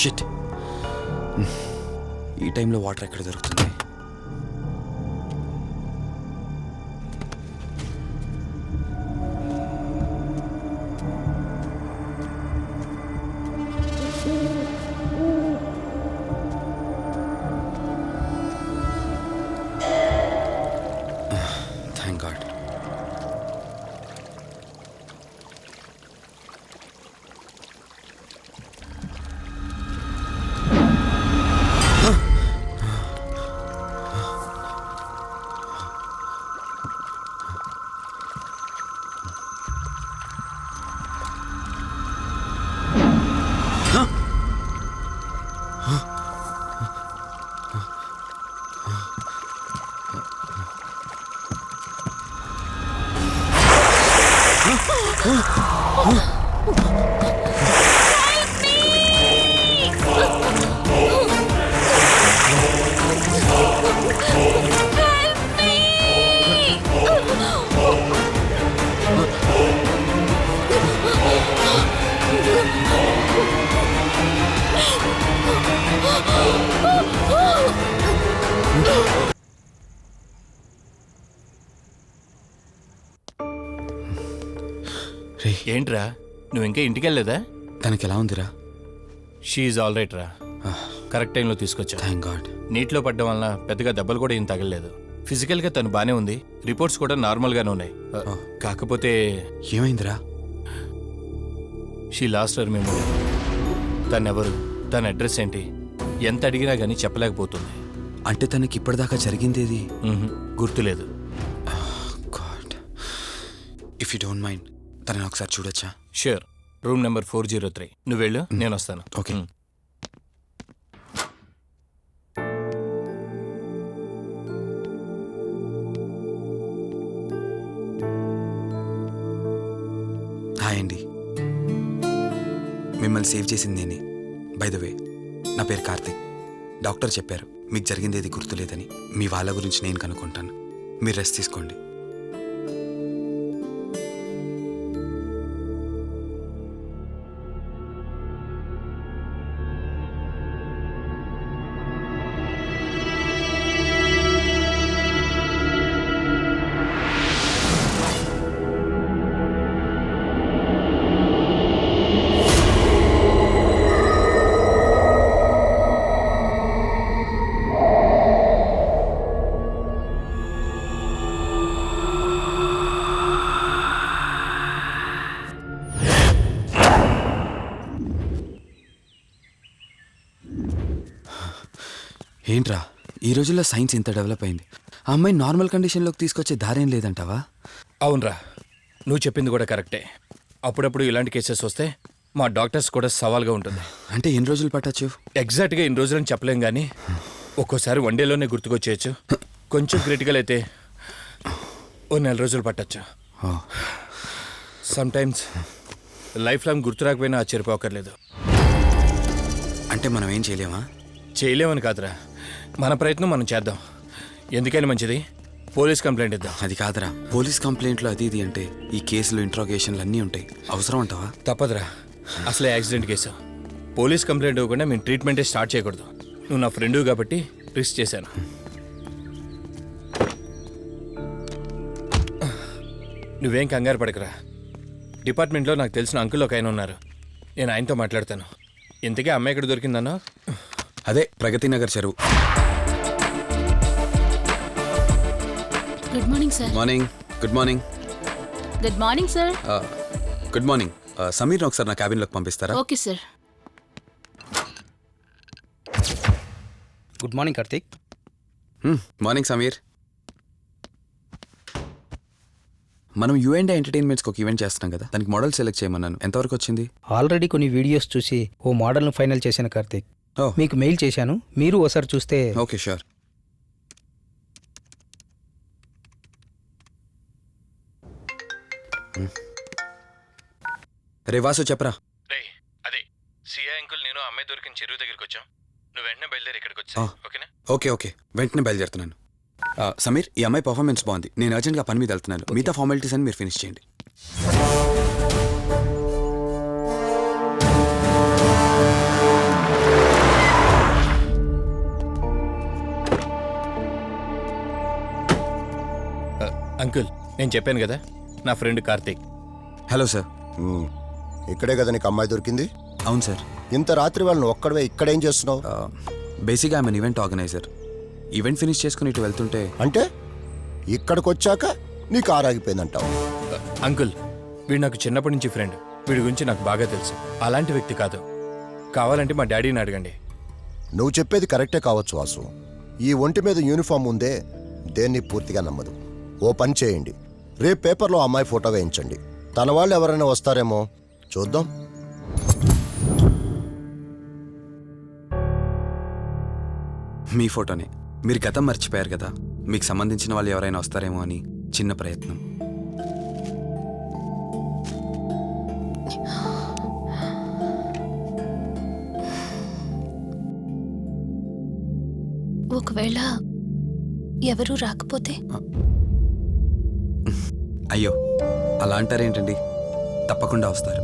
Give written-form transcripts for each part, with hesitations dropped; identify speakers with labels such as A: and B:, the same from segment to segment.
A: Shit. ఈ టైంలో water ఎక్కడ దొరుకుతుంది? Thank God.
B: ఏంట్రా నువ్వు ఇంకా ఇంటికి వెళ్ళలేదా?
A: తనకి ఎలా ఉందిరా?
B: షీఈ్ ఆల్ రైట్ రా. కరెక్ట్ టైంలో తీసుకొచ్చా.
A: Thank God.
B: నీటిలో పడ్డం వలన పెద్దగా దెబ్బలు కూడా ఏం తగలలేదు. ఫిజికల్గా తను బానే ఉంది. రిపోర్ట్స్ కూడా నార్మల్గానే ఉన్నాయి. కాకపోతే
A: ఏమైందిరా?
B: She lost her memory. తనెవరు, తన అడ్రస్ ఏంటి, ఎంత అడిగినా కానీ చెప్పలేకపోతుంది.
A: అంటే తనకి ఇప్పటిదాకా జరిగిందేది
B: గుర్తులేదు.
A: God, if you don't mind తనని ఒకసారి చూడొచ్చా?
B: ష్యూర్. Room number 403. నువ్వు వెళ్ళు, నేను వస్తాను.
A: ఓకే. హాయ్ అండి. మిమ్మల్ని సేవ్ చేసింది నేనే. బై ద వే, నా పేరు కార్తిక్. డాక్టర్ చెప్పారు మీకు జరిగింది ఏది గుర్తులేదని. మీ వాళ్ళ గురించి నేను కనుక్కుంటాను. మీరు రెస్ట్ తీసుకోండి. ఏంట్రా, ఈ రోజుల్లో సైన్స్ ఇంత డెవలప్ అయింది. ఆ అమ్మాయి నార్మల్ కండిషన్లోకి తీసుకొచ్చే దారేం లేదంటావా?
B: అవునరా, నువ్వు చెప్పింది కూడా కరెక్టే. అప్పుడప్పుడు ఇలాంటి కేసెస్ వస్తే మా డాక్టర్స్ కూడా సవాల్గా ఉంటుంది.
A: అంటే ఎన్ని రోజులు పట్టచ్చు?
B: ఎగ్జాక్ట్గా ఎన్ని రోజులని చెప్పలేం, కానీ ఒక్కోసారి వన్ డేలోనే గుర్తుకొచ్చేయచ్చు. కొంచెం క్రిటికల్ అయితే ఓ 4 రోజులు పట్టచ్చు. సమ్టైమ్స్ లైఫ్ లాంగ్ గుర్తు రాకపోయినా ఆశ్చర్యపోకర్లేదు.
A: అంటే మనం ఏం చేయలేమా?
B: చేయలేమని కాదురా, మన ప్రయత్నం మనం చేద్దాం. ఎందుకని మంచిది, పోలీస్ కంప్లైంట్ ఇద్దాం.
A: అది కాదురా, పోలీస్ కంప్లైంట్లో అది ఇది అంటే ఈ కేసులు ఇంట్రాగేషన్లు అన్నీ ఉంటాయి. అవసరం అంటావా?
B: తప్పదురా, అసలే యాక్సిడెంట్ కేసు. పోలీస్ కంప్లైంట్ ఇవ్వకుండా మేము ట్రీట్మెంటే స్టార్ట్ చేయకూడదు. నువ్వు నా ఫ్రెండు కాబట్టి రిస్క్ చేశాను. నువ్వేం కంగారు పడకరా. డిపార్ట్మెంట్లో నాకు తెలిసిన అంకుల్ ఒక ఆయన ఉన్నారు. నేను ఆయనతో మాట్లాడతాను. ఇంతకీ అమ్మాయి ఎక్కడ దొరికిందన్నా?
A: అదే ప్రగతి నగర్ చెరువు.
C: Good morning sir.
A: Morning. Good morning.
C: Good morning sir.
A: Good morning. సమీర్ని ఒకసారి నా క్యాబిన్లోకి పంపిస్తారా?
C: Okay sir.
D: Good morning Karthik.
A: Morning Sameer. మనం యుఎండ్ ఎంటర్టైన్మెంట్స్కి ఒక ఈవెంట్ చేస్తున్నాం కదా, దానికి మోడల్ సెలెక్ట్ చేయమన్నాను. ఎంతవరకు వచ్చింది?
D: ఆల్రెడీ కొన్ని వీడియోస్ చూసి ఓ మోడల్ను ఫైనల్ చేశాను కార్తిక్. మీకు మెయిల్ చేశాను, మీరు ఒకసారి చూస్తే.
A: Okay sure. రే వాసు చెప్పరా.
B: అదే సిఐ అంకుల్ నేను అమ్మాయి దొరికిన చెరువు దగ్గరికి వచ్చాం. నువ్వు వెంటనే బయలుదేరి ఇక్కడికి వచ్చా. ఓకేనా?
A: ఓకే వెంటనే బయలుదేరుతున్నాను. సమీర్, ఈ అమ్మాయి పర్ఫార్మెన్స్ బాగుంది. నేను అర్జెంట్గా పని మీద వెళ్తున్నాను. మిగతా ఫార్మాలిటీస్ అని మీరు ఫినిష్ చేయండి.
B: అంకుల్ నేను చెప్పాను కదా నా ఫ్రెండ్ కార్తీక్.
A: Hello sir.
E: ఇక్కడే కదా నీకు అమ్మాయి దొరికింది?
A: అవును సార్.
E: ఇంత రాత్రి వాళ్ళని ఒక్కడవే ఇక్కడేం చేస్తున్నావు?
A: బేసిక్గా I'm event organizer. Event finish చేసుకుని ఇటు వెళ్తుంటే
E: అంటే ఇక్కడికి వచ్చాక నీ కారు ఆగిపోయిందంటావు?
B: అంకుల్ వీడు నాకు చిన్నప్పటి నుంచి ఫ్రెండ్. వీడి గురించి నాకు బాగా తెలుసు. అలాంటి వ్యక్తి కాదు. కావాలంటే మా డాడీని అడగండి.
E: నువ్వు చెప్పేది కరెక్టే కావచ్చు వాసు. ఈ ఒంటి మీద యూనిఫామ్ ఉందే దేన్ని పూర్తిగా నమ్మదు. ఓ పని చేయండి, రేపు పేపర్లో అమ్మాయి ఫోటో వేయించండి. తన వాళ్ళు ఎవరైనా వస్తారేమో చూద్దాం.
A: మీ ఫోటోనే. మీరు గతం మర్చిపోయారు కదా, మీకు సంబంధించిన వాళ్ళు ఎవరైనా వస్తారేమో అని చిన్న ప్రయత్నం.
F: ఒకవేళ ఎవరూ రాకపోతే?
A: అయ్యో అలా అంటారేంటండి, తప్పకుండా వస్తారు.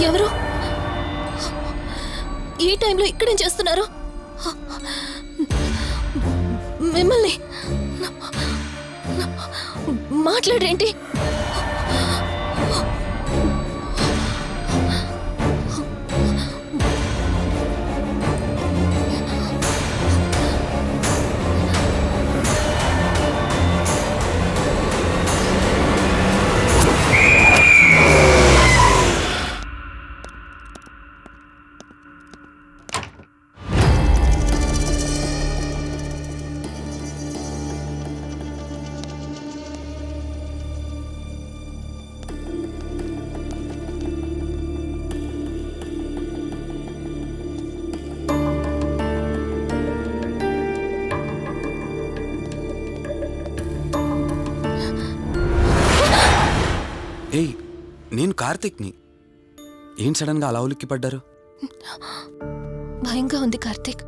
F: ఎవరు ఈ టైంలో ఇక్కడేం చేస్తున్నారు? మిమ్మల్ని మాట్లాడరేంటి?
A: ఏయ్, నేను కార్తిక్ని. ఏం సడన్గా అలా ఉలిక్కి పడ్డారు?
F: భయంగా ఉంది కార్తీక్.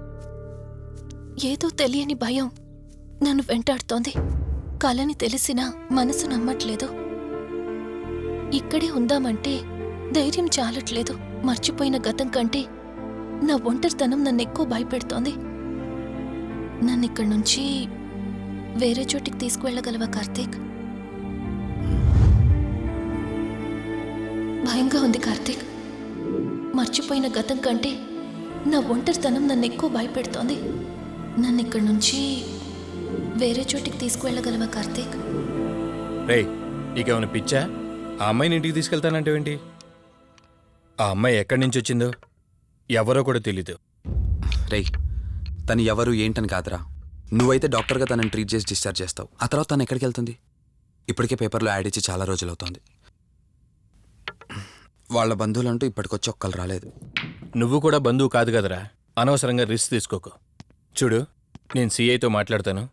F: ఏదో తెలియని భయం నన్ను వెంటాడుతోంది. కలని తెలిసినా మనసు నమ్మట్లేదు. ఇక్కడే ఉందామంటే ధైర్యం చాలట్లేదు. మర్చిపోయిన గతం కంటే నా ఒంటరితనం నన్ను ఎక్కువ భయపెడుతోంది. నన్ను ఇక్కడి నుంచి వేరే చోటికి తీసుకువెళ్ళగలవా కార్తీక్? భయంగా ఉంది కార్తీక్. మర్చిపోయిన గతం కంటే నా ఒంటరితనం నన్ను ఎక్కువ భయపెడుతోంది. నన్ను ఇక్కడి నుంచి వేరే చోటికి తీసుకువెళ్ళగలవా కార్తీక్?
B: రేయ్, నీకేమైనా పిచ్చా? ఆ అమ్మాయిని ఇంటికి తీసుకెళ్తానంటేవేంటి? ఆ అమ్మాయి ఎక్కడి నుంచి వచ్చిందో ఎవరో కూడా తెలీదు.
A: రేయ్, తను ఎవరు ఏంటని కాదురా, నువ్వైతే డాక్టర్గా తనని ట్రీట్ చేసి డిశ్చార్జ్ చేస్తావు. ఆ తర్వాత తను ఎక్కడికి వెళ్తుంది? ఇప్పటికే పేపర్లో యాడ్ ఇచ్చి చాలా రోజులు అవుతోంది. వాళ్ళ బంధువులంటూ ఇప్పటికొచ్చి ఒక్కరు రాలేదు.
B: నువ్వు కూడా బంధువు కాదు కదరా, అనవసరంగా రిస్క్ తీసుకోకు. చూడు, నేను సిఐతో మాట్లాడతాను.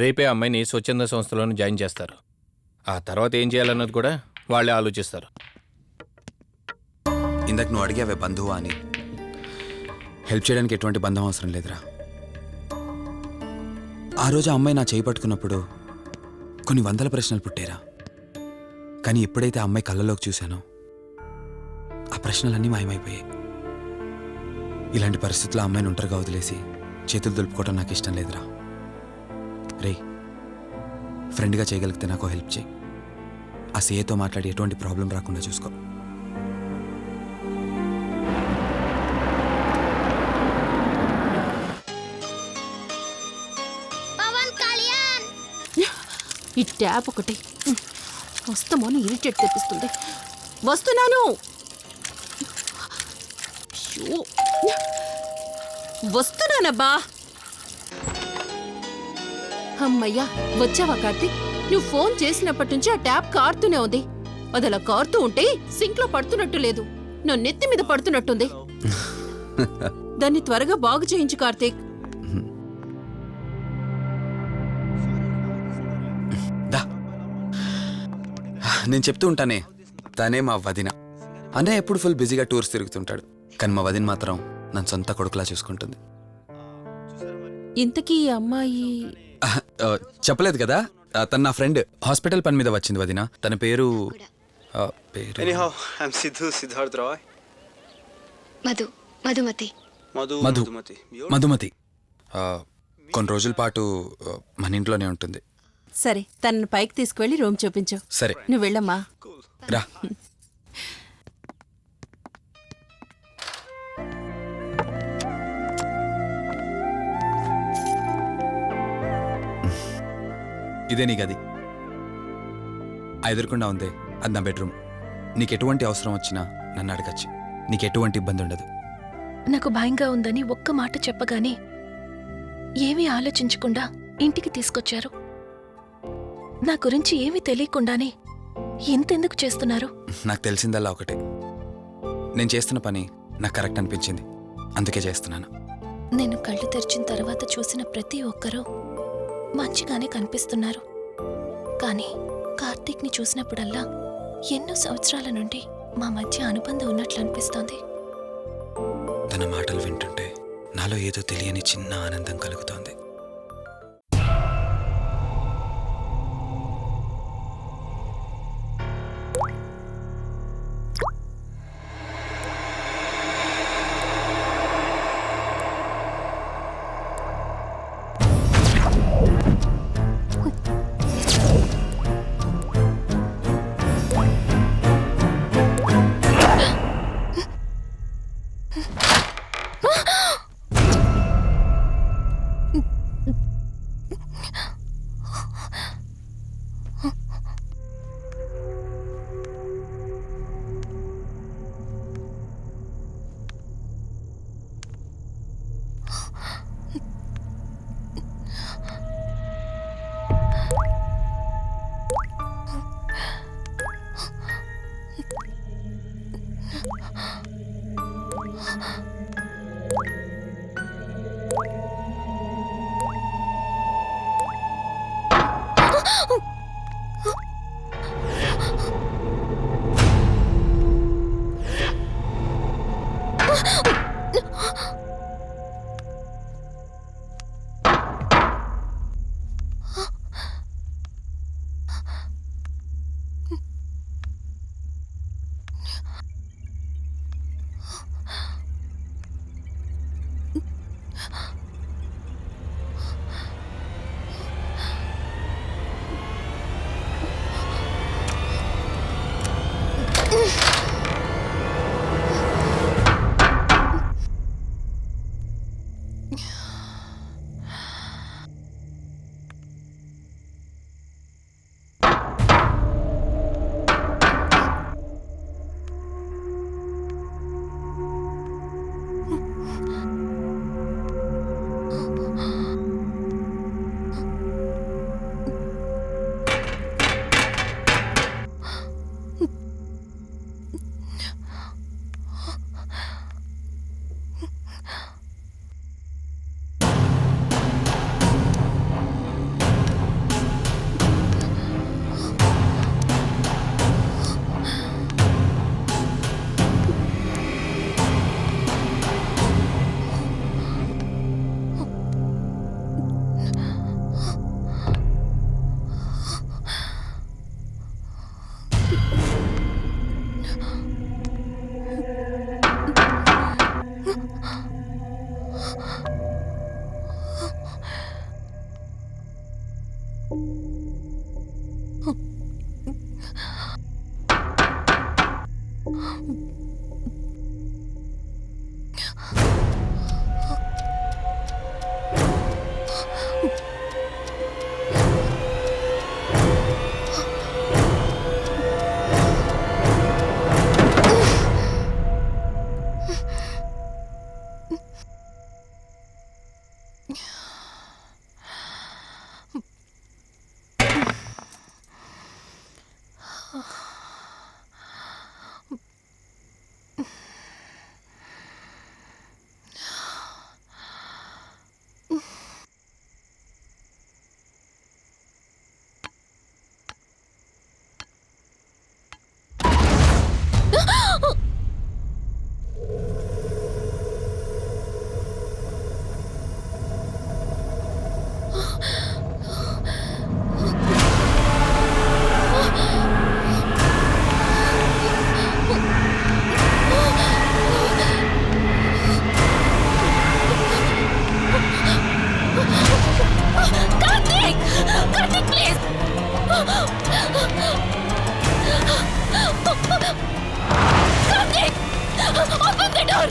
B: రేపే అమ్మాయిని స్వచ్ఛంద సంస్థలోనే జాయిన్ చేస్తారు. ఆ తర్వాత ఏం చేయాలన్నది కూడా వాళ్ళే ఆలోచిస్తారు.
A: ఇందాక నువ్వు అడిగావే బంధువా అని. హెల్ప్ చేయడానికి ఎటువంటి బంధం అవసరం లేదురా. ఆ రోజు ఆ అమ్మాయి నా చేయి పట్టుకున్నప్పుడు కొన్ని వందల ప్రశ్నలు పుట్టేరా. కానీ ఎప్పుడైతే ఆ అమ్మాయి కళ్ళలోకి చూశానో ఆ ప్రశ్నలన్నీ మాయమైపోయాయి. ఇలాంటి పరిస్థితుల్లో ఆ అమ్మాయిని ఒంటరిగా వదిలేసి చేతులు దులుపుకోవడం నాకు ఇష్టం లేదురా. రే, ఫ్రెండ్గా చేయగలిగితే నాకు హెల్ప్ చేయి. ఆ సీఏతో మాట్లాడి ఎటువంటి ప్రాబ్లం రాకుండా చూసుకో.
C: ఈ ట్యాప్ ఒకటి వస్తామోని ఇరిటేట్ తెప్పిస్తుంది. వస్తున్నాను. షో. వస్తున్నానబ్బా. అమ్మయ్యా, వచ్చావా కార్తీక్? నువ్వు ఫోన్ చేసినప్పటి నుంచి ఆ ట్యాప్ కారుతూనే ఉంది. అది అలా కారుతూ ఉంటే సింక్ లో పడుతున్నట్టు లేదు, నా నెత్తి మీద పడుతున్నట్టుంది. దాన్ని త్వరగా బాగు చేయించు కార్తీక్.
A: నేను చెప్తూ ఉంటానే, తనే మా వదిన. అన్నయ్య ఎప్పుడు ఫుల్ బిజీగా టూర్స్ తిరుగుతుంటాడు, కానీ మా వదిన మాత్రం నన్ను సొంత కొడుకులా చూసుకుంటుంది.
C: ఇంతకీ ఈ అమ్మాయి
A: చెప్పలేదు కదా, తను నా ఫ్రెండ్. హాస్పిటల్ పని మీద వచ్చింది వదిన. తన పేరు
G: Anyhow, I'm Siddharth Roy.
F: Madhumati.
A: Madhumati. కొన్ని రోజుల పాటు మన ఇంట్లోనే ఉంటుంది.
C: సరే, తనను పైకి తీసుకువెళ్ళి రూమ్ చూపించు.
A: సరే,
C: నువ్వు వెళ్ళమ్మా.
A: రా. ఇదే నీ గది. ఆ ఎదురుకుండా ఉందే, అది నా బెడ్రూమ్. నీకు ఎటువంటి అవసరం వచ్చినా నన్ను అడగచ్చు. నీకు ఎటువంటి ఇబ్బంది ఉండదు.
F: నాకు భయంగా ఉందని ఒక్క మాట చెప్పగానే ఏమీ ఆలోచించకుండా ఇంటికి తీసుకొచ్చారు. నా గురించి ఏమీ తెలియకుండానే ఇంతెందుకు చేస్తున్నారు?
A: నాకు తెలిసిందల్లా ఒకటే, నేను చేస్తున్న పని నాకు కరెక్ట్ అనిపించింది, అందుకే చేస్తున్నాను.
F: నేను కళ్ళు తెరిచిన తర్వాత చూసిన ప్రతి ఒక్కరూ మంచిగానే కనిపిస్తున్నారు. కానీ కార్తీక్ని చూసినప్పుడల్లా ఎన్నో సంవత్సరాల నుండి మా మధ్య అనుబంధం ఉన్నట్లు అనిపిస్తోంది.
A: తన మాటలు వింటుంటే నాలో ఏదో తెలియని చిన్న ఆనందం కలుగుతోంది.
F: Karthik! Open the door!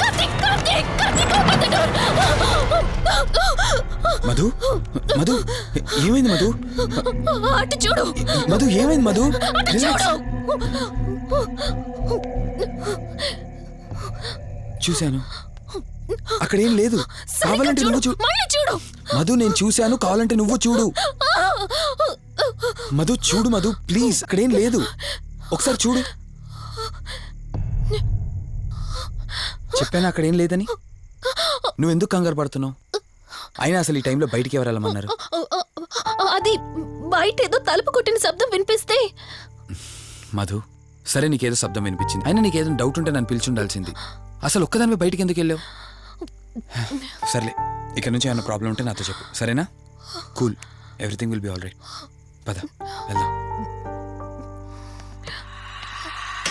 F: Karthik! Karthik! Karthik! Open the door!
A: Madhu Madhu ఏమైంది మధు?
F: అటు చూడు!
A: మధు ఏమైంది మధు?
F: అటు
A: Relax.
F: చూడు!
A: చూశాను, అక్కడేం లేదు. కావాలంటే నువ్వు చూడు.
F: మళ్ళీ చూడు!
A: మధు నేను చూశాను, కావాలంటే నువ్వు చూడు. మధు చూడు మధు, ప్లీజ్, అక్కడేం లేదు. ఒకసారి చూడు. చెప్పాను అక్కడేం లేదని. నువ్వెందుకు కంగారు పడుతున్నావు? అయినా అసలు ఈ టైంలో బయటికి ఎవరు వెళ్ళమన్నారు?
F: అది బయట ఏదో తలుపు కొట్టిన శబ్దం వినిపిస్తే.
A: మధు, సరే నీకేదో శబ్దం వినిపించింది, అయినా నీకేదో డౌట్ ఉంటే నన్ను పిలిచుండాల్సింది. అసలు ఒక్కదానిపై బయటికి ఎందుకు వెళ్ళావు? సర్లే, ఇక్కడ నుంచి ఏమైనా ప్రాబ్లం ఉంటే నాతో చెప్పు, సరేనా? Cool, everything will be all right. పద వెళ్దాం.